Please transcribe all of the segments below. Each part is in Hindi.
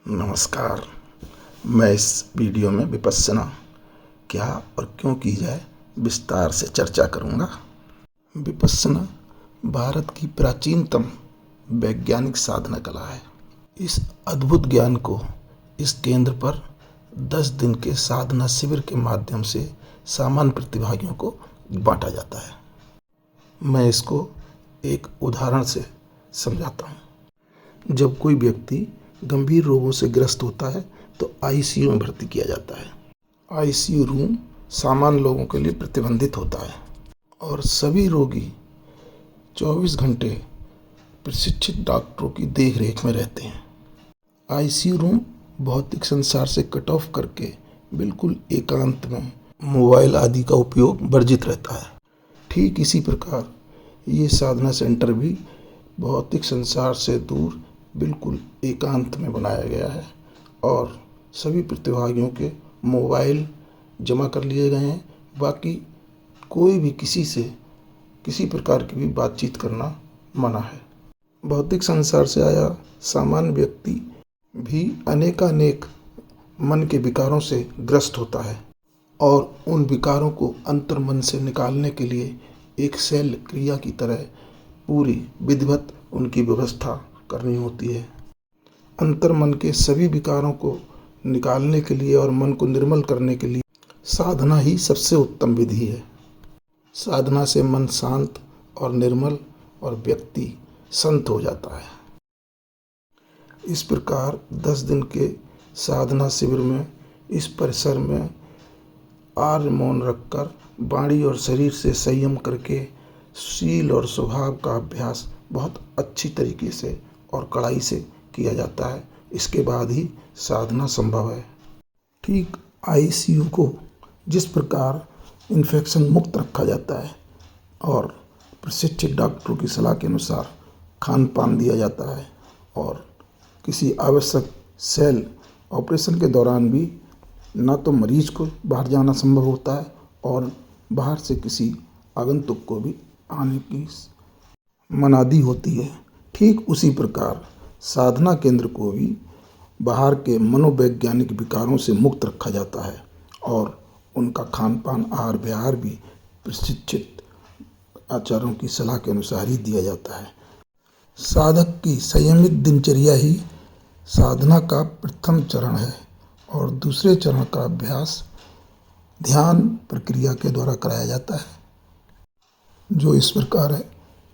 नमस्कार। मैं इस वीडियो में विपश्यना क्या और क्यों की जाए विस्तार से चर्चा करूंगा। विपश्यना भारत की प्राचीनतम वैज्ञानिक साधना कला है। इस अद्भुत ज्ञान को इस केंद्र पर 10 दिन के साधना शिविर के माध्यम से सामान्य प्रतिभागियों को बांटा जाता है। मैं इसको एक उदाहरण से समझाता हूँ। जब कोई व्यक्ति गंभीर रोगों से ग्रस्त होता है तो आईसीयू में भर्ती किया जाता है। आईसीयू रूम सामान्य लोगों के लिए प्रतिबंधित होता है और सभी रोगी 24 घंटे प्रशिक्षित डॉक्टरों की देखरेख में रहते हैं। आईसीयू रूम भौतिक संसार से कट ऑफ करके बिल्कुल एकांत में मोबाइल आदि का उपयोग वर्जित रहता है। ठीक इसी प्रकार ये साधना सेंटर भी भौतिक संसार से दूर बिल्कुल एकांत में बनाया गया है और सभी प्रतिभागियों के मोबाइल जमा कर लिए गए हैं। बाकी कोई भी किसी से किसी प्रकार की भी बातचीत करना मना है। भौतिक संसार से आया सामान्य व्यक्ति भी अनेकानेक मन के विकारों से ग्रस्त होता है और उन विकारों को अंतर्मन से निकालने के लिए एक शैल क्रिया की तरह पूरी विधिवत उनकी व्यवस्था करनी होती है। अंतर्मन के सभी विकारों को निकालने के लिए और मन को निर्मल करने के लिए साधना ही सबसे उत्तम विधि है। साधना से मन शांत और निर्मल और व्यक्ति संत हो जाता है। इस प्रकार 10 दिन के साधना शिविर में इस परिसर में आर्य मौन रखकर वाणी और शरीर से संयम करके शील और स्वभाव का अभ्यास बहुत अच्छी तरीके से और कड़ाई से किया जाता है। इसके बाद ही साधना संभव है। ठीक आईसीयू को जिस प्रकार इन्फेक्शन मुक्त रखा जाता है और प्रशिक्षित डॉक्टरों की सलाह के अनुसार खान पान दिया जाता है और किसी आवश्यक सेल ऑपरेशन के दौरान भी ना तो मरीज को बाहर जाना संभव होता है और बाहर से किसी आगंतुक को भी आने की मनाही होती है। ठीक उसी प्रकार साधना केंद्र को भी बाहर के मनोवैज्ञानिक विकारों से मुक्त रखा जाता है और उनका खान पान आहार विहार भी प्रशिक्षित आचार्यों की सलाह के अनुसार ही दिया जाता है। साधक की संयमित दिनचर्या ही साधना का प्रथम चरण है और दूसरे चरण का अभ्यास ध्यान प्रक्रिया के द्वारा कराया जाता है, जो इस प्रकार है।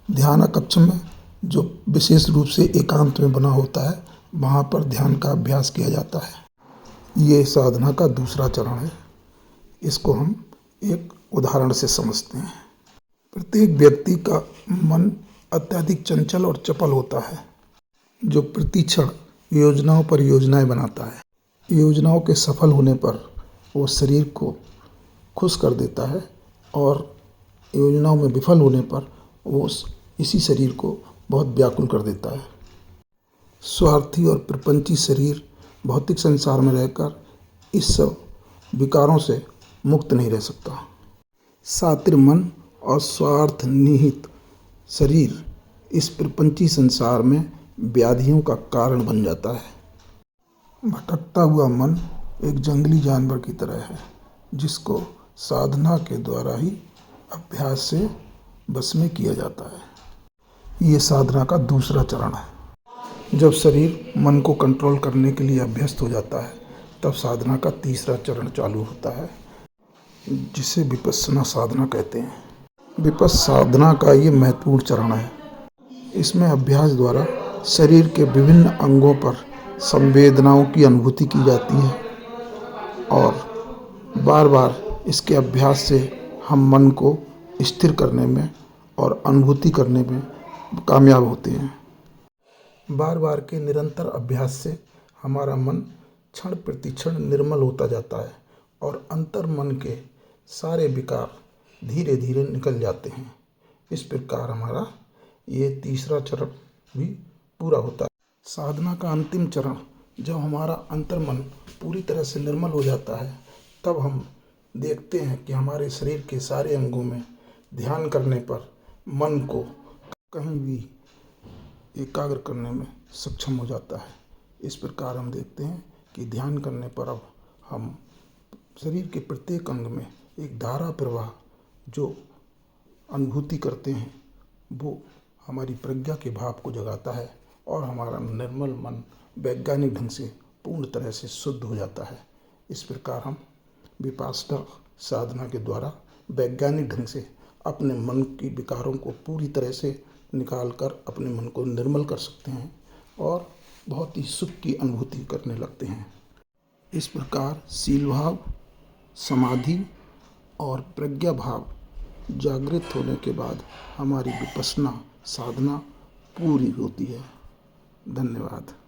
ध्यान कक्ष में जो विशेष रूप से एकांत में बना होता है वहाँ पर ध्यान का अभ्यास किया जाता है। ये साधना का दूसरा चरण है। इसको हम एक उदाहरण से समझते हैं। प्रत्येक व्यक्ति का मन अत्यधिक चंचल और चपल होता है, जो प्रतिक्षण योजनाओं पर योजनाएं बनाता है। योजनाओं के सफल होने पर वो शरीर को खुश कर देता है और योजनाओं में विफल होने पर वो इसी शरीर को बहुत व्याकुल कर देता है। स्वार्थी और प्रपंची शरीर भौतिक संसार में रहकर इस सब विकारों से मुक्त नहीं रह सकता। सातिर मन और स्वार्थ निहित शरीर इस प्रपंची संसार में व्याधियों का कारण बन जाता है। भटकता हुआ मन एक जंगली जानवर की तरह है, जिसको साधना के द्वारा ही अभ्यास से बस में किया जाता है। ये साधना का दूसरा चरण है। जब शरीर मन को कंट्रोल करने के लिए अभ्यस्त हो जाता है तब साधना का तीसरा चरण चालू होता है, जिसे विपश्यना साधना कहते हैं। विपश्यना साधना का ये महत्वपूर्ण चरण है। इसमें अभ्यास द्वारा शरीर के विभिन्न अंगों पर संवेदनाओं की अनुभूति की जाती है और बार बार इसके अभ्यास से हम मन को स्थिर करने में और अनुभूति करने में कामयाब होते हैं। बार बार के निरंतर अभ्यास से हमारा मन क्षण प्रतिक्षण निर्मल होता जाता है और अंतर मन के सारे विकार धीरे धीरे निकल जाते हैं। इस प्रकार हमारा ये तीसरा चरण भी पूरा होता है। साधना का अंतिम चरण जब हमारा अंतर मन पूरी तरह से निर्मल हो जाता है तब हम देखते हैं कि हमारे शरीर के सारे अंगों में ध्यान करने पर मन को कहीं भी एकाग्र करने में सक्षम हो जाता है। इस प्रकार हम देखते हैं कि ध्यान करने पर अब हम शरीर के प्रत्येक अंग में एक धारा प्रवाह जो अनुभूति करते हैं, वो हमारी प्रज्ञा के भाव को जगाता है और हमारा निर्मल मन वैज्ञानिक ढंग से पूर्ण तरह से शुद्ध हो जाता है। इस प्रकार हम विपासना साधना के द्वारा वैज्ञानिक ढंग से अपने मन की विकारों को पूरी तरह से निकाल कर अपने मन को निर्मल कर सकते हैं और बहुत ही सुख की अनुभूति करने लगते हैं। इस प्रकार शील भाव, समाधि और प्रज्ञा भाव जागृत होने के बाद हमारी विपश्यना साधना पूरी होती है। धन्यवाद।